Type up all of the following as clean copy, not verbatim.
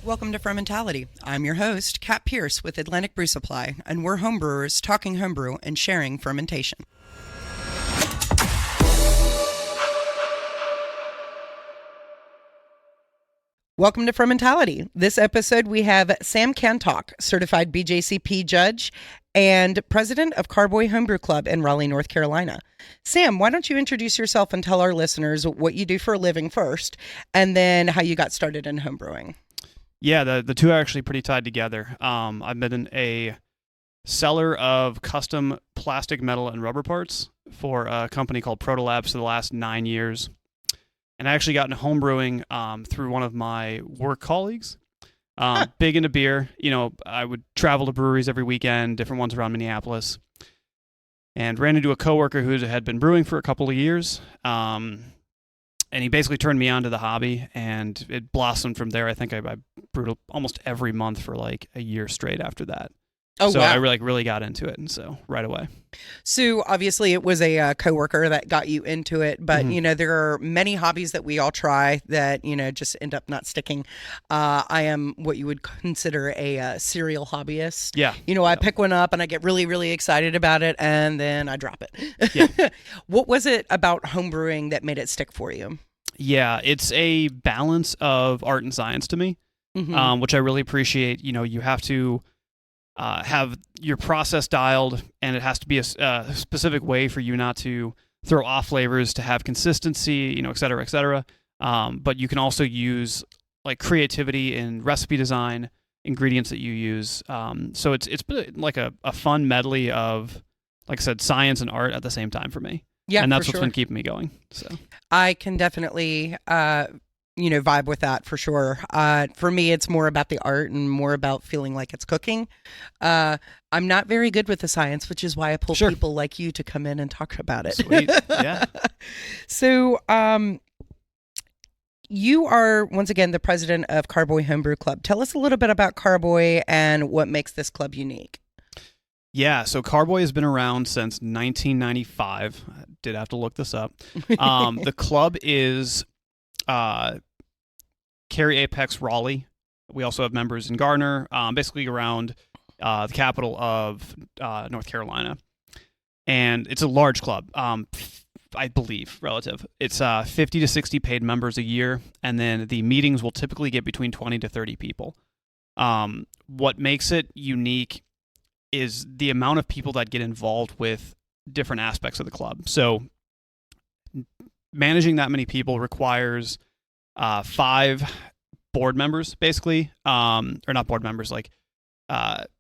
Welcome to Fermentality. I'm your host, Kat Pierce with Atlantic Brew Supply, and we're homebrewers talking homebrew and sharing fermentation. Welcome to Fermentality. This episode we have Sam Kanthak, certified BJCP judge and president of Carboy Homebrew Club in Raleigh, North Carolina. Sam, why don't you introduce yourself and tell our listeners what you do for a living first, and then how you got started in homebrewing? Yeah, the two are actually pretty tied together. I've been a seller of custom plastic, metal, and rubber parts for a company called Protolabs for the last 9 years. And I actually got into homebrewing through one of my work colleagues. Big into beer. You know, I would travel to breweries every weekend, different ones around Minneapolis, and ran into a coworker who had been brewing for a couple of years. And he basically turned me on to the hobby, and it blossomed from there. I think I brewed almost every month for like a year straight after that. Oh, so wow. I really got into it, and so right away. So obviously it was a coworker that got you into it, but you know, there are many hobbies that we all try that, you know, just end up not sticking. I am what you would consider a serial hobbyist. Yeah. You know, I pick one up and I get really, really excited about it, and then I drop it. Yeah. What was it about homebrewing that made it stick for you? Yeah, it's a balance of art and science to me, which I really appreciate. You know, you have to have your process dialed, and it has to be a specific way for you not to throw off flavors, to have consistency, you know, et cetera, et cetera. But you can also use like creativity in recipe design, ingredients that you use. So it's been like a fun medley of, like I said, science and art at the same time for me. Yeah, and that's for what's sure. been keeping me going. So I can definitely, vibe with that for sure. For me, it's more about the art and more about feeling like it's cooking. I'm not very good with the science, which is why I pull people like you to come in and talk about it. Sweet. Yeah. So, you are, once again, the president of Carboy Homebrew Club. Tell us a little bit about Carboy and what makes this club unique. Yeah, so Carboy has been around since 1995. I did have to look this up. The club is Cary, Apex, Raleigh. We also have members in Gardner, basically around the capital of North Carolina. And it's a large club, I believe, relative. It's 50 to 60 paid members a year, and then the meetings will typically get between 20 to 30 people. What makes it unique is the amount of people that get involved with different aspects of the club. So managing that many people requires 5 board members, basically, or not board members, like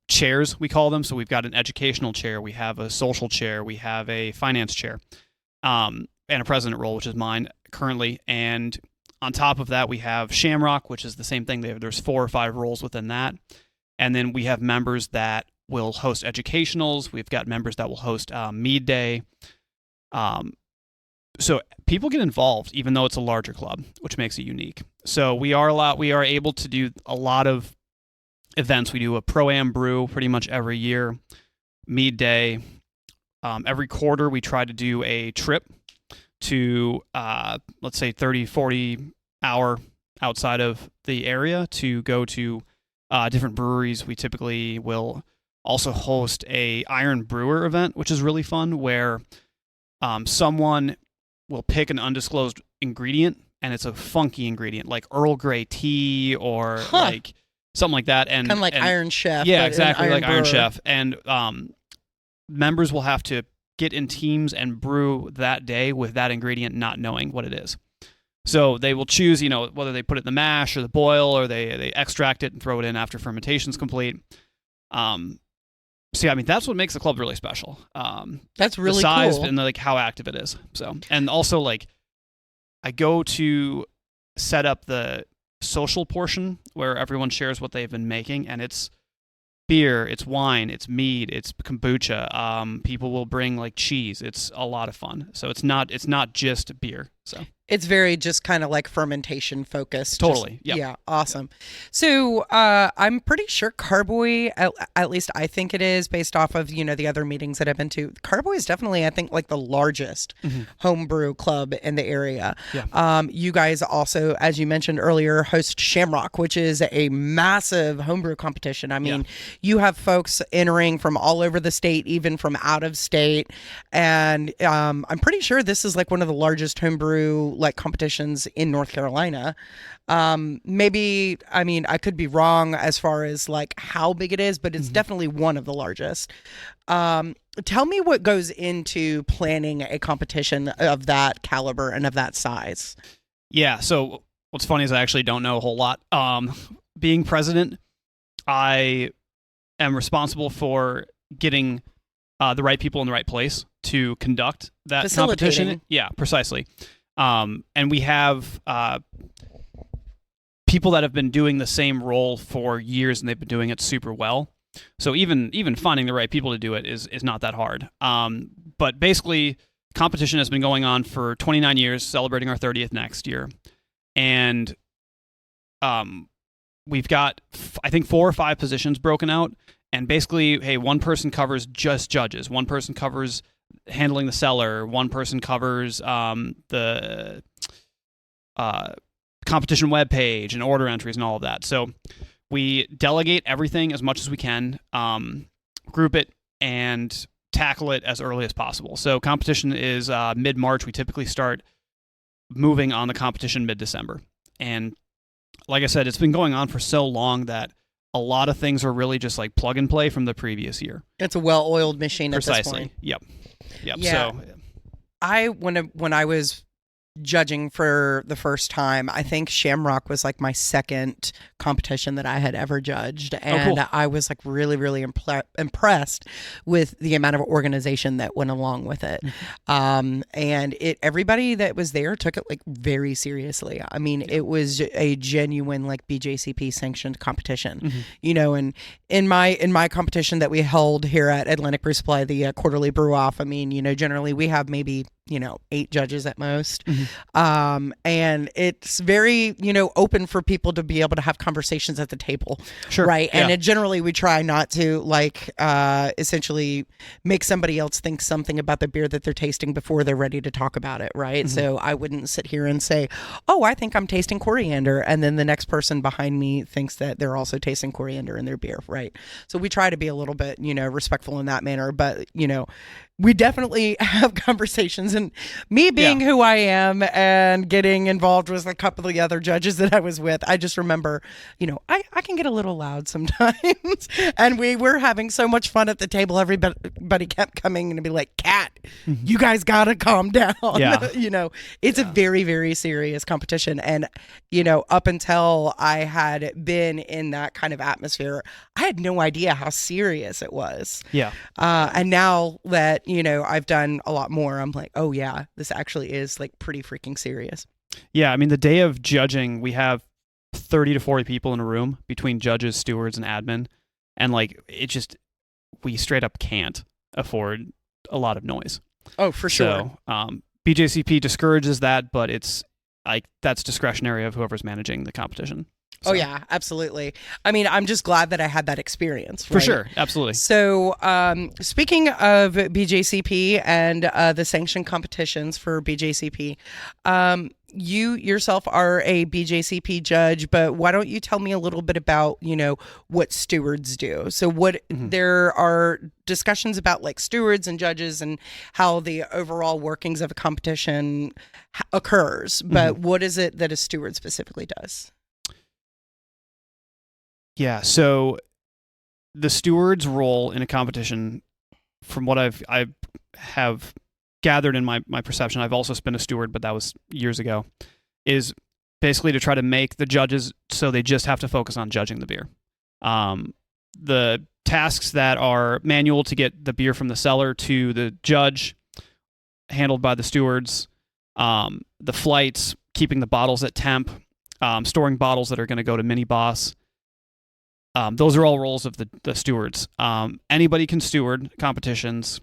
chairs, we call them. So we've got an educational chair, we have a social chair, we have a finance chair, and a president role, which is mine currently. And on top of that, we have Shamrock, which is the same thing. There's 4 or 5 roles within that. And then we have members that will host educationals. We've got members that will host Mead Day. So people get involved, even though it's a larger club, which makes it unique. So we are able to do a lot of events. We do a Pro-Am brew pretty much every year, Mead Day. Every quarter, we try to do a trip to, let's say, 30, 40 hour outside of the area to go to different breweries. We typically will also host a Iron Brewer event, which is really fun, where someone will pick an undisclosed ingredient, and it's a funky ingredient like Earl Grey tea or like something like that. And kind of like Iron Chef. Yeah, exactly, like Iron Brewer. Chef. And members will have to get in teams and brew that day with that ingredient, not knowing what it is. So they will choose, you know, whether they put it in the mash or the boil, or they extract it and throw it in after fermentation's complete. So yeah, I mean, that's what makes the club really special. That's really the size cool. and like how active it is. So, and also like I go to set up the social portion where everyone shares what they've been making, and it's beer, it's wine, it's mead, it's kombucha. People will bring like cheese. It's a lot of fun. So it's not just beer. So It's very just kind of like fermentation focused. Totally. Yeah. Awesome. So I'm pretty sure Carboy, at least I think it is based off of, the other meetings that I've been to. Carboy is definitely, I think, like the largest homebrew club in the area. Yeah. You guys also, as you mentioned earlier, host Shamrock, which is a massive homebrew competition. I mean, you have folks entering from all over the state, even from out of state. And I'm pretty sure this is like one of the largest homebrew like competitions in North Carolina. Maybe, I mean, I could be wrong as far as like how big it is, but it's definitely one of the largest. Tell me what goes into planning a competition of that caliber and of that size. Yeah. So what's funny is I actually don't know a whole lot. Being president, I am responsible for getting the right people in the right place to conduct that competition. Yeah, precisely. And we have people that have been doing the same role for years, and they've been doing it super well. So even finding the right people to do it is not that hard. But basically, competition has been going on for 29 years, celebrating our 30th next year. And we've got, I think, 4 or 5 positions broken out. And basically, hey, one person covers just judges. One person covers handling the cellar. One person covers the competition webpage and order entries and all of that. So we delegate everything as much as we can, group it, and tackle it as early as possible. So competition is mid-March. We typically start moving on the competition mid-December. And like I said, it's been going on for so long that a lot of things are really just like plug and play from the previous year. It's a well-oiled machine at this point. Precisely. Yep. Yeah. So when I was judging for the first time, I think Shamrock was like my second competition that I had ever judged, and cool. I was like really, really impressed with the amount of organization that went along with it. And everybody that was there took it like very seriously. I mean, it was a genuine like BJCP sanctioned competition, and in my competition that we held here at Atlantic Brew Supply, the quarterly brew off, I mean, generally we have maybe 8 judges at most. And it's very, open for people to be able to have conversations at the table. Sure. Right. Yeah. And generally we try not to like, essentially make somebody else think something about the beer that they're tasting before they're ready to talk about it. Right. So I wouldn't sit here and say, oh, I think I'm tasting coriander. And then the next person behind me thinks that they're also tasting coriander in their beer. Right. So we try to be a little bit, respectful in that manner, but, we definitely have conversations, and me being who I am and getting involved with a couple of the other judges that I was with, I just remember, I can get a little loud sometimes, and we were having so much fun at the table. Everybody kept coming and be like, Kat, you guys gotta calm down. Yeah. It's a very, very serious competition. And, up until I had been in that kind of atmosphere, I had no idea how serious it was. Yeah. And now that, I've done a lot more, I'm like, oh yeah, this actually is like pretty freaking serious. Yeah. I mean, the day of judging, we have 30 to 40 people in a room between judges, stewards, and admin. And like, we straight up can't afford a lot of noise. Oh, for sure. So, BJCP discourages that, but it's like, that's discretionary of whoever's managing the competition. So. Oh yeah, absolutely. I mean, I'm just glad that I had that experience. For sure, absolutely. So, speaking of BJCP and the sanctioned competitions for BJCP, you yourself are a BJCP judge, but why don't you tell me a little bit about, what stewards do? So what there are discussions about like stewards and judges and how the overall workings of a competition occurs, but what is it that a steward specifically does? Yeah, so the steward's role in a competition, from what I have gathered in my perception, I've also been a steward, but that was years ago, is basically to try to make the judges so they just have to focus on judging the beer. The tasks that are manual to get the beer from the cellar to the judge, handled by the stewards, the flights, keeping the bottles at temp, storing bottles that are going to go to Mini Boss. Those are all roles of the stewards. Anybody can steward competitions.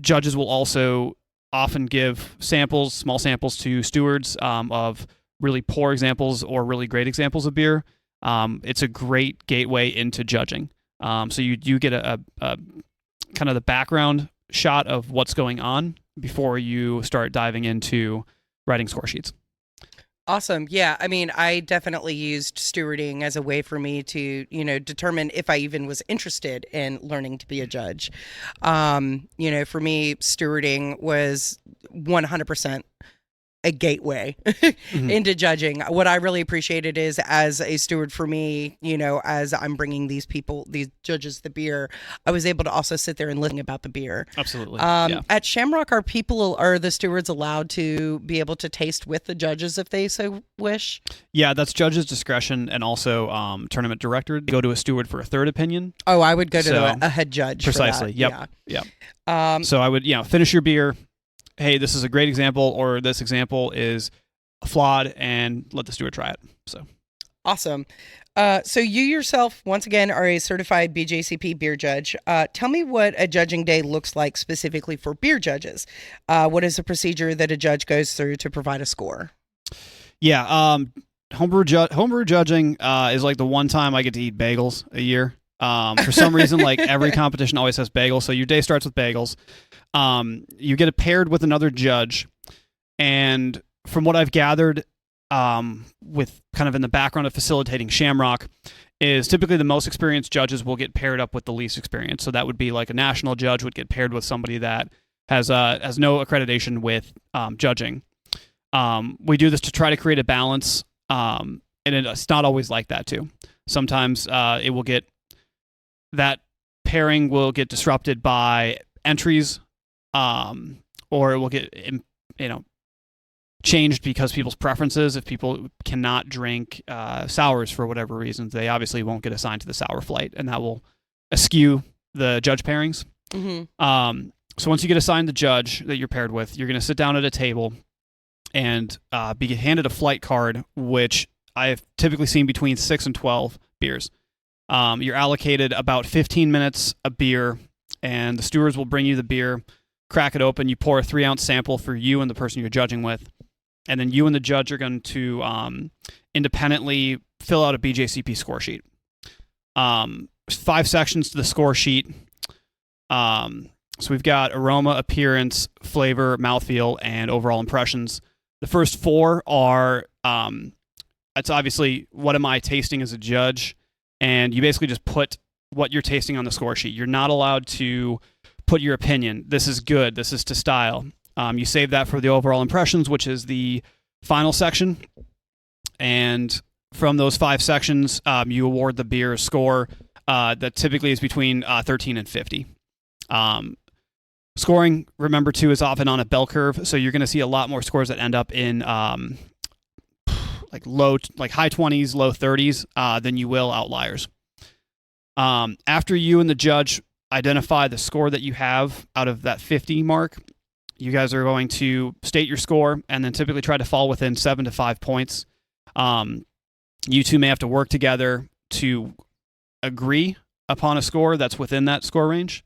Judges will also often give samples, small samples to stewards of really poor examples or really great examples of beer. It's a great gateway into judging. So you do get a kind of the background shot of what's going on before you start diving into writing score sheets. Awesome. Yeah. I mean, I definitely used stewarding as a way for me to, determine if I even was interested in learning to be a judge. For me, stewarding was 100% a gateway into judging. What I really appreciated is, as a steward for me, as I'm bringing these judges the beer, I was able to also sit there and listen about the beer. Absolutely. At Shamrock, are the stewards allowed to be able to taste with the judges if they so wish? Yeah, that's judge's discretion, and also tournament director. Go to a steward for a third opinion. Oh, I would go to a head judge. Precisely. For that. Yep. So I would, finish your beer. Hey, this is a great example, or this example is flawed, and let the steward try it. So awesome. So you yourself, once again, are a certified BJCP beer judge. Tell me what a judging day looks like specifically for beer judges. What is the procedure that a judge goes through to provide a score? Yeah, homebrew judging is like the one time I get to eat bagels a year. For some reason, like every competition always has bagels, so your day starts with bagels. You get paired with another judge, and from what I've gathered, with kind of in the background of facilitating Shamrock, is typically the most experienced judges will get paired up with the least experienced. So that would be like a national judge would get paired with somebody that has no accreditation with judging. We do this to try to create a balance, and it's not always like that too. Sometimes that pairing will get disrupted by entries. Or it will get, changed because people's preferences. If people cannot drink sours for whatever reasons, they obviously won't get assigned to the sour flight, and that will askew the judge pairings. Mm-hmm. So once you get assigned the judge that you're paired with, you're going to sit down at a table and be handed a flight card, which I have typically seen between 6 and 12 beers. You're allocated about 15 minutes a beer, and the stewards will bring you the beer. Crack it open, you pour a 3-ounce sample for you and the person you're judging with, and then you and the judge are going to independently fill out a BJCP score sheet. 5 sections to the score sheet. So we've got aroma, appearance, flavor, mouthfeel, and overall impressions. The first 4 are, it's obviously what am I tasting as a judge, and you basically just put what you're tasting on the score sheet. You're not allowed to put your opinion. This is good. This is to style. You save that for the overall impressions, which is the final section. And from those 5 sections, you award the beer a score that typically is between 13 and 50. Scoring, remember too, is often on a bell curve. So you're going to see a lot more scores that end up in high 20s, low 30s than you will outliers. After you and the judge identify the score that you have out of that 50 mark, you guys are going to state your score and then typically try to fall within 7 to 5 points. You two may have to work together to agree upon a score that's within that score range.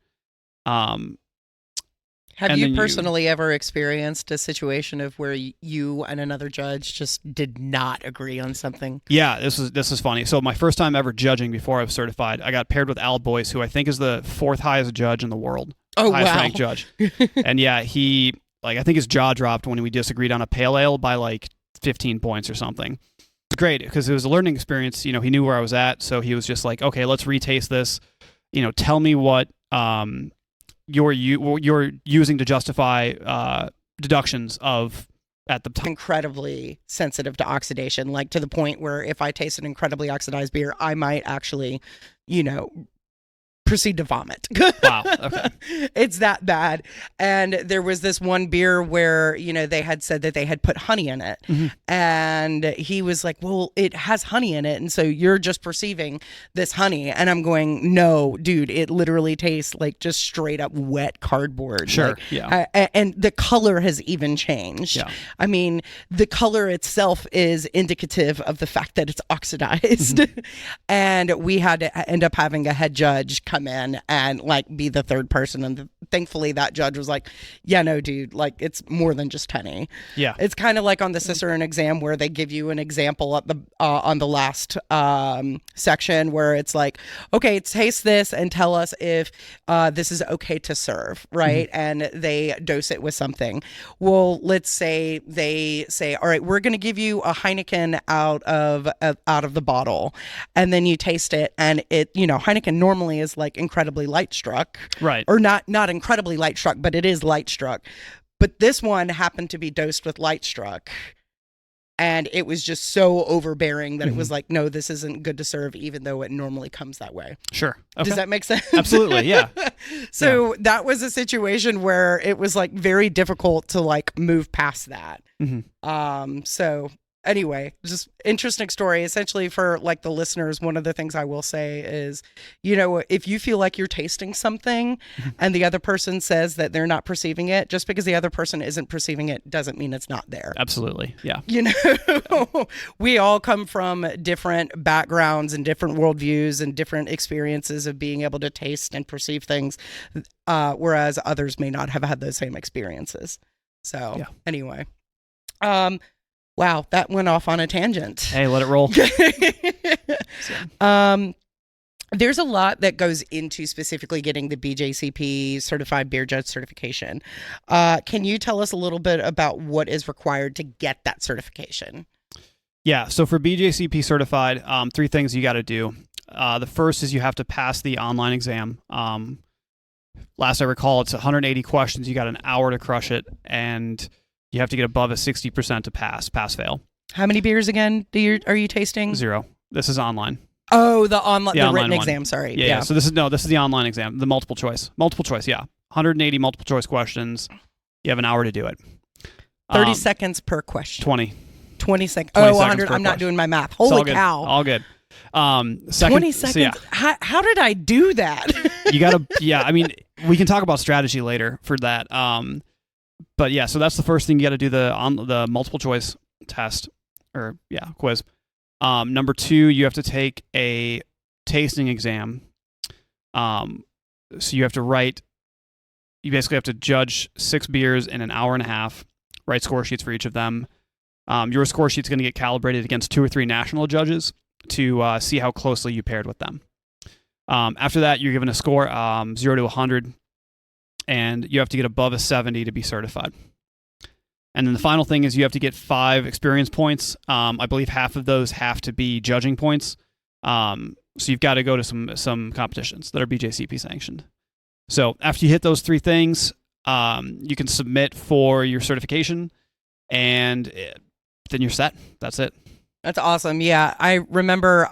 Have you personally ever experienced a situation of where you and another judge just did not agree on something? Yeah, this is funny. So my first time ever judging before I was certified, I got paired with Al Boyce, who I think is the 4th highest judge in the world. Oh, highest wow. ranked judge. And yeah, he, I think his jaw dropped when we disagreed on a pale ale by 15 points or something. It's great because it was a learning experience. He knew where I was at, so he was just like, okay, let's retaste this. Tell me what you're using to justify deductions of at the time. Incredibly sensitive to oxidation, to the point where if I taste an incredibly oxidized beer, I might actually, proceed to vomit. Wow. Okay. It's that bad. And there was this one beer where, they had said that they had put honey in it. Mm-hmm. And he was like, well, it has honey in it. And so you're just perceiving this honey. And I'm going, no, dude, it literally tastes like just straight up wet cardboard. Sure. Yeah. And the color has even changed. Yeah. I mean, the color itself is indicative of the fact that it's oxidized. Mm-hmm. And we had to end up having a head judge come in and like be the third person. And thankfully that judge was like, yeah, no, dude, like it's more than just honey. Yeah. It's kind of like on the Cicerone exam where they give you an example at the on the last section where it's like, okay, taste this and tell us if this is okay to serve, right? And they dose it with something. Well, let's say they say, all right, we're going to give you a Heineken out of the bottle, and then you taste it, and it, you know, Heineken normally is like incredibly light struck, Right. or not incredibly light struck, but it is light struck. But this one happened to be dosed with light struck, and it was just so overbearing that it was like, no, this isn't good to serve, even though it normally comes that way. Sure. Okay. Does that make sense? Absolutely. Yeah. So that was a situation where it was like very difficult to like move past that. So anyway, just interesting story. Essentially, for like the listeners, one of the things I will say is, you know, if you feel like you're tasting something and the other person says that they're not perceiving it, just because the other person isn't perceiving it doesn't mean it's not there. Absolutely. Yeah. You know, we all come from different backgrounds and different worldviews and different experiences of being able to taste and perceive things, whereas others may not have had those same experiences. So anyway, wow, that went off on a tangent. Hey, let it roll. There's a lot that goes into specifically getting the BJCP certified beer judge certification. Can you tell us a little bit about what is required to get that certification? Yeah, so for BJCP certified, 3 things you got to do. The first is you have to pass the online exam. Last I recall, it's 180 questions. You got an hour to crush it, and you have to get above a 60% to pass fail. How many beers again are you tasting? 0. This is online. Oh, the online written one. exam. Sorry. Yeah. So this is the online exam, the multiple choice. Yeah. 180 multiple choice questions. You have an hour to do it. 30 seconds per question. 20 seconds. 20 Oh, 100. seconds per I'm not question. doing my math. Holy cow. All good. 20 seconds. So yeah. How did I do that? You got to, I mean, we can talk about strategy later for that. But yeah, so that's the first thing you got to do, the multiple choice test or quiz. Number 2, you have to take a tasting exam. So you basically have to judge 6 beers in an hour and a half, write score sheets for each of them. Your score sheet's going to get calibrated against 2 or 3 national judges to see how closely you paired with them. After that, you're given a score 0 to 100, and you have to get above a 70 to be certified. And then the final thing is you have to get 5 experience points. I believe half of those have to be judging points. So you've got to go to some competitions that are BJCP sanctioned. So after you hit those 3 things, you can submit for your certification, and then you're set. That's it. That's awesome. Yeah, I remember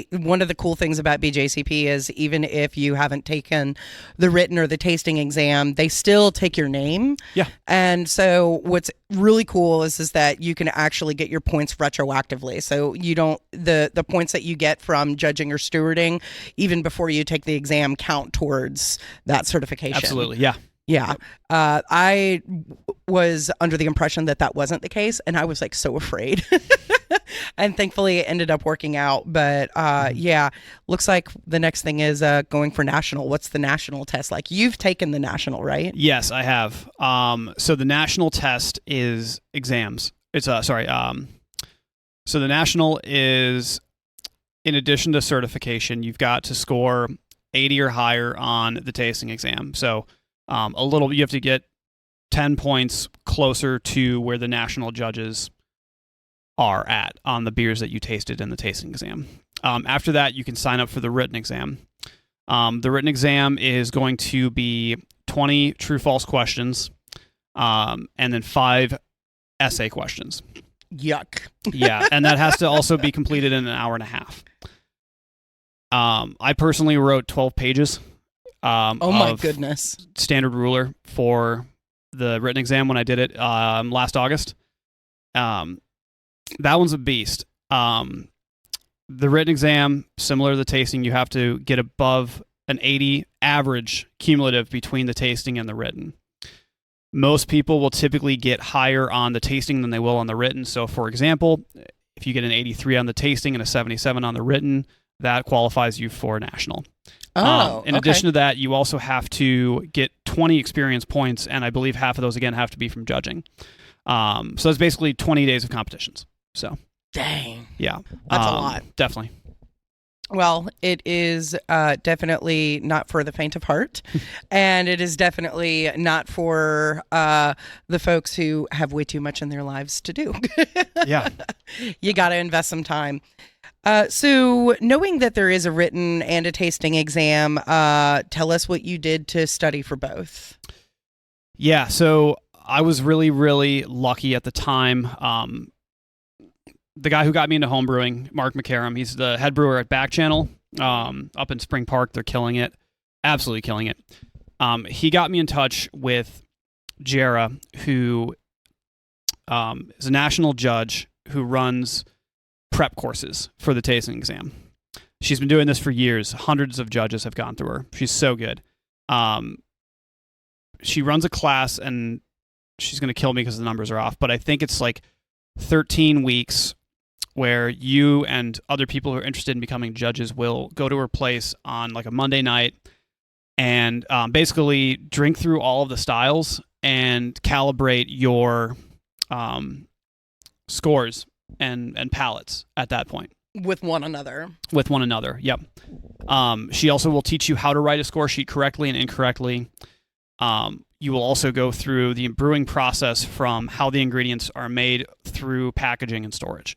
one of the cool things about BJCP is even if you haven't taken the written or the tasting exam, they still take your name. Yeah. And so what's really cool is that you can actually get your points retroactively. So you don't, the points that you get from judging or stewarding, even before you take the exam, count towards that certification. Absolutely. Yeah. Yeah. I was under the impression that wasn't the case, and I was like so afraid. And thankfully it ended up working out. But yeah, looks like the next thing is going for national. What's the national test like? You've taken the national, right? Yes, I have. So the national test is exams. It's so the national is, in addition to certification, you've got to score 80 or higher on the tasting exam. So you have to get 10 points closer to where the national judges are at on the beers that you tasted in the tasting exam. After that, you can sign up for the written exam. The written exam is going to be 20 true-false questions, and then 5 essay questions. Yuck. Yeah, and that has to also be completed in an hour and a half. I personally wrote 12 pages. Oh my goodness. Standard ruler for the written exam when I did it last August. That one's a beast. The written exam, similar to the tasting, you have to get above an 80 average cumulative between the tasting and the written. Most people will typically get higher on the tasting than they will on the written. So, for example, if you get an 83 on the tasting and a 77 on the written, that qualifies you for national. In okay. addition to that, you also have to get 20 experience points, and I believe half of those, again, have to be from judging. So it's basically 20 days of competitions. So, dang. yeah. That's a lot. Definitely. Well, it is definitely not for the faint of heart, and it is definitely not for the folks who have way too much in their lives to do. Yeah. You got to invest some time. So knowing that there is a written and a tasting exam, tell us what you did to study for both. Yeah, so I was really, really lucky at the time. The guy who got me into homebrewing, Mark McCarrum, he's the head brewer at Back Channel up in Spring Park. They're killing it. Absolutely killing it. He got me in touch with Jara, who is a national judge who runs prep courses for the tasting exam. She's been doing this for years. Hundreds of judges have gone through her. She's so good. She runs a class, and she's going to kill me because the numbers are off, but I think it's like 13 weeks where you and other people who are interested in becoming judges will go to her place on like a Monday night and basically drink through all of the styles and calibrate your scores and palettes at that point. With one another. With one another, yep. She also will teach you how to write a score sheet correctly and incorrectly. You will also go through the brewing process from how the ingredients are made through packaging and storage.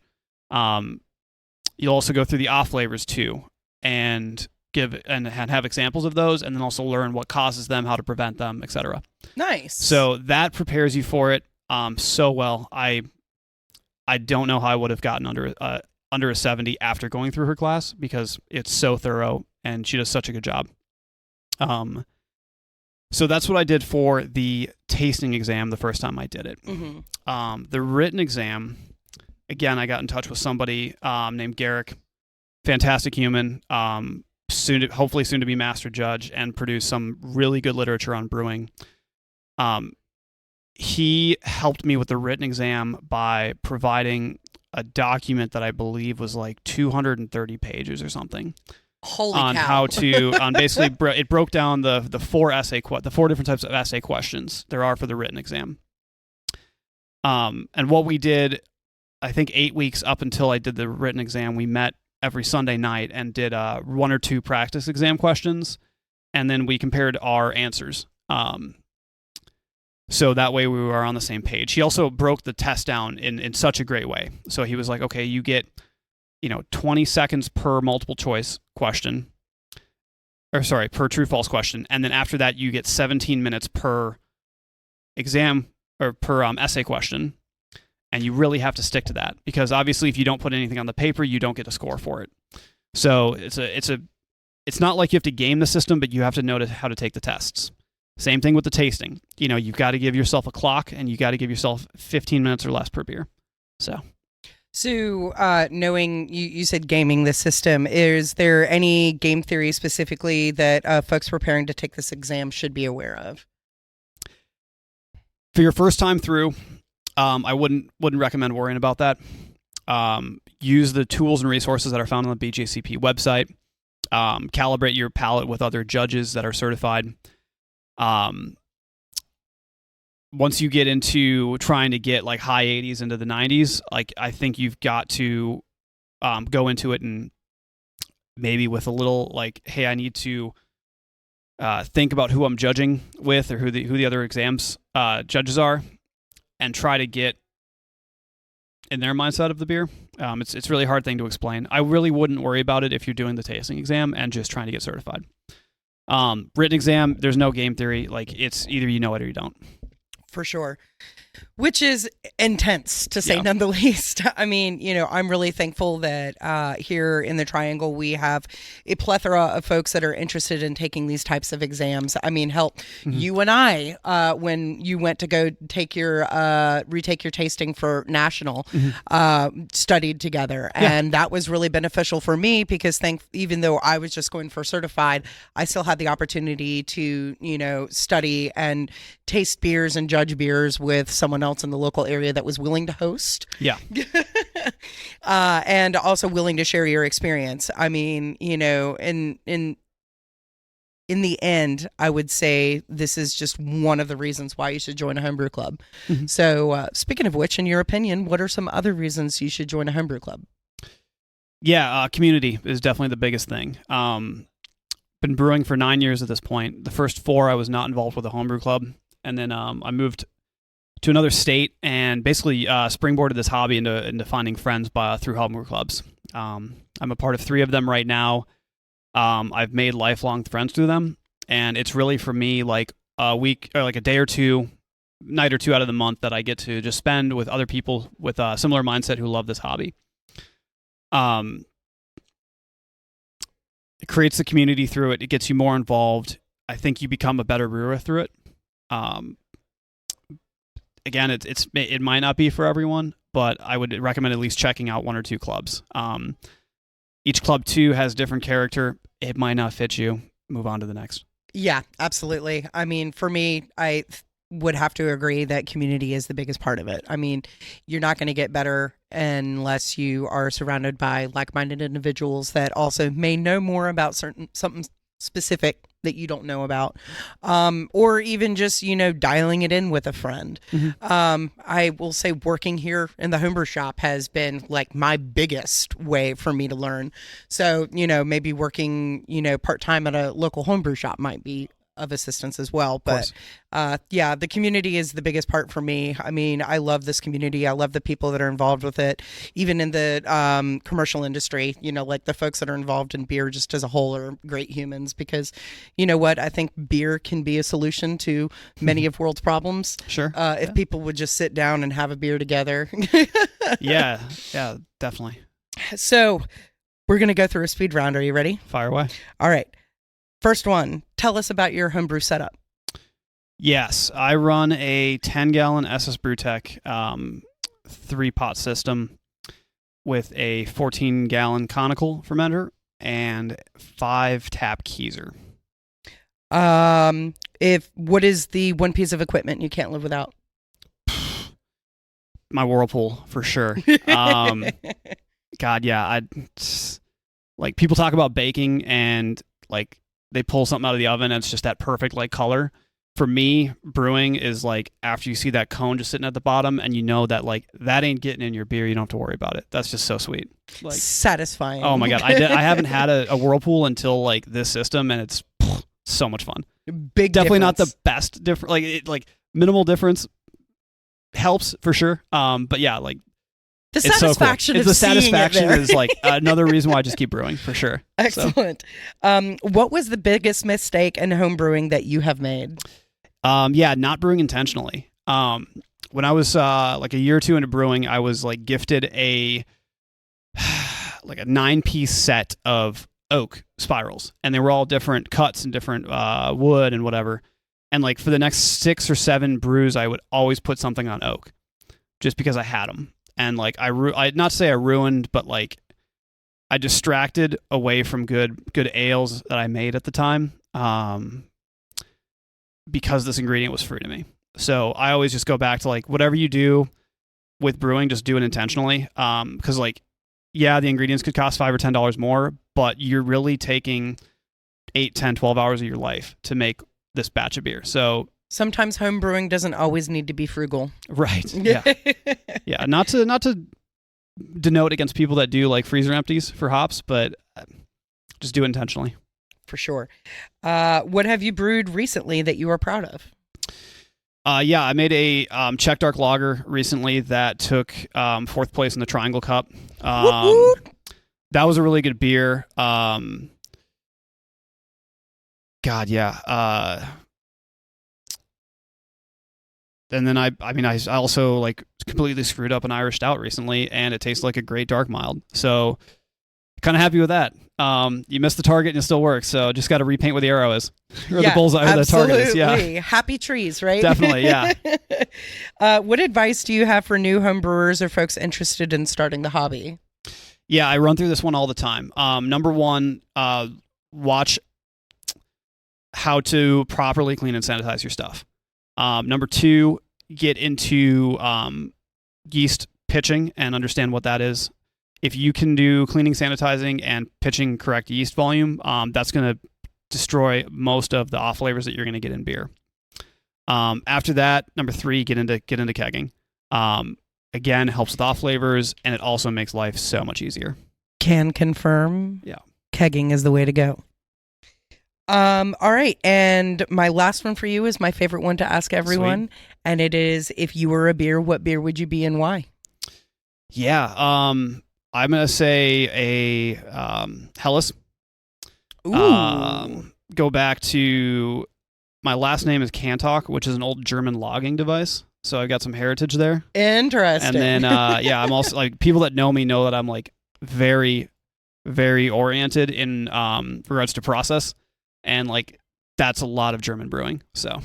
You'll also go through the off flavors too, and have examples of those, and then also learn what causes them, how to prevent them, etc. Nice. So that prepares you for it so well. I don't know how I would have gotten under a 70 after going through her class, because it's so thorough and she does such a good job. So that's what I did for the tasting exam the first time I did it. Mm-hmm. The written exam, again, I got in touch with somebody named Garrick, fantastic human, hopefully soon to be master judge and produce some really good literature on brewing. He helped me with the written exam by providing a document that I believe was like 230 pages or something. Holy on cow. How to basically it broke down the four different types of essay questions there are for the written exam. And what we did, I think 8 weeks up until I did the written exam, we met every Sunday night and did 1 or 2 practice exam questions, and then we compared our answers. So that way we were on the same page. He also broke the test down in such a great way. So he was like, okay, you get 20 seconds per multiple choice question, per true false question. And then after that, you get 17 minutes per exam or per essay question. And you really have to stick to that, because obviously if you don't put anything on the paper, you don't get a score for it. So it's not like you have to game the system, but you have to know how to take the tests. Same thing with the tasting. You've got to give yourself a clock, and you got to give yourself 15 minutes or less per beer. So knowing you said gaming the system, is there any game theory specifically that folks preparing to take this exam should be aware of? For your first time through, I wouldn't recommend worrying about that. Use the tools and resources that are found on the BJCP website. Calibrate your palate with other judges that are certified. Once you get into trying to get like high 80s into the 90s, like I think you've got to go into it and maybe with a little like, hey, I need to think about who I'm judging with, or who the other exams judges are, and try to get in their mindset of the beer. It's a really hard thing to explain. I really wouldn't worry about it if you're doing the tasting exam and just trying to get certified. Written exam, there's no game theory. Like, it's either you know it or you don't. For sure. Which is intense, to say none the least. I mean, I'm really thankful that here in the Triangle we have a plethora of folks that are interested in taking these types of exams. I mean, hell, you and I, when you went to go take retake your tasting for national, studied together, and that was really beneficial for me, because even though I was just going for certified, I still had the opportunity to study and taste beers and judge beers with someone else in the local area that was willing to host. Yeah. And also willing to share your experience. I mean, in the end, I would say this is just one of the reasons why you should join a homebrew club. Mhm. So, speaking of which, in your opinion, what are some other reasons you should join a homebrew club? Yeah, community is definitely the biggest thing. Been brewing for 9 years at this point. The first 4, I was not involved with a homebrew club, and then I moved to another state and basically springboarded this hobby into finding friends through homebrew clubs. I'm a part of 3 of them right now. I've made lifelong friends through them, and it's really for me like a week or like a day or two, night or two out of the month that I get to just spend with other people with a similar mindset who love this hobby. It creates a community through it. It gets you more involved. I think you become a better brewer through it. Again, it might not be for everyone, but I would recommend at least checking out 1 or 2 clubs. Each club too has different character. It might not fit you. Move on to the next. Yeah, absolutely. I mean, for me, I would have to agree that community is the biggest part of it. I mean, you're not going to get better unless you are surrounded by like-minded individuals that also may know more about something specific that you don't know about, or even just, dialing it in with a friend. Mm-hmm. I will say working here in the homebrew shop has been like my biggest way for me to learn. So, maybe working, part-time at a local homebrew shop might be of assistance as well. But yeah, the community is the biggest part for me. I mean, I love this community. I love the people that are involved with it. Even in the commercial industry, like the folks that are involved in beer just as a whole are great humans, because you know what? I think beer can be a solution to many of world's problems. Sure. If people would just sit down and have a beer together. Yeah, definitely. So we're going to go through a speed round. Are you ready? Fire away. All right. First one, tell us about your homebrew setup. Yes, I run a 10-gallon SS Brewtech 3-pot system with a 14-gallon conical fermenter and 5-tap keezer. What is the one piece of equipment you can't live without? My whirlpool, for sure. God, yeah. Like, people talk about baking and like they pull something out of the oven and it's just that perfect like color. For me, brewing is like after you see that cone just sitting at the bottom and you know that like that ain't getting in your beer, you don't have to worry about it. That's just so sweet. Like, satisfying. Oh my God. I haven't had a whirlpool until like this system, and it's so much fun. Definitely not the best difference. Like minimal difference helps for sure. But yeah, like the satisfaction of the seeing satisfaction it is like another reason why I just keep brewing for sure. Excellent. So. What was the biggest mistake in home brewing that you have made? Yeah, not brewing intentionally. When I was like a year or two into brewing, I was like gifted a 9-piece set of oak spirals, and they were all different cuts and different wood and whatever. And like for the next 6 or 7 brews, I would always put something on oak, just because I had them. And like I not to say I ruined, but like I distracted away from good ales that I made at the time, because this ingredient was free to me. So I always just go back to like whatever you do with brewing, just do it intentionally. Because like, yeah, the ingredients could cost $5 or $10 more, but you're really taking 8, 10, 12 hours of your life to make this batch of beer. So sometimes home brewing doesn't always need to be frugal. Right. Yeah. Yeah. Not to denote against people that do like freezer empties for hops, but just do it intentionally. For sure. What have you brewed recently that you are proud of? Yeah, I made a Czech dark lager recently that took 4th place in the Triangle Cup. That was a really good beer. God, yeah. And then I also like completely screwed up an Irish stout recently, and it tastes like a great dark mild. So kind of happy with that. You missed the target and it still works. So just got to repaint where the arrow is, or the bullseye, or the target is. Yeah, happy trees, right? Definitely, yeah. What advice do you have for new home brewers or folks interested in starting the hobby? Yeah, I run through this one all the time. Number one, watch how to properly clean and sanitize your stuff. Number 2, get into yeast pitching and understand what that is. If you can do cleaning, sanitizing, and pitching correct yeast volume, that's going to destroy most of the off flavors that you're going to get in beer. After that, number 3, get into kegging. Again, helps with off flavors, and it also makes life so much easier. Can confirm. Yeah. Kegging is the way to go. All right. And my last one for you is my favorite one to ask everyone. Sweet. And it is, if you were a beer, what beer would you be and why? Yeah. I'm going to say a Helles. Ooh. Go back to, my last name is Kanthak, which is an old German logging device. So I've got some heritage there. Interesting. And then, I'm also like, people that know me know that I'm like very, very oriented in regards to process. And like, that's a lot of German brewing. So,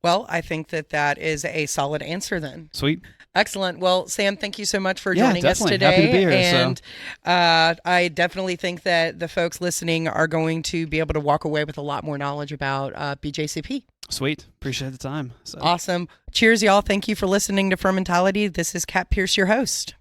well, I think that is a solid answer then. Sweet. Excellent. Well, Sam, thank you so much for joining us today. Happy to be here. And I definitely think that the folks listening are going to be able to walk away with a lot more knowledge about BJCP. Sweet. Appreciate the time. Awesome. Cheers, y'all. Thank you for listening to Fermentality. This is Kat Pierce, your host.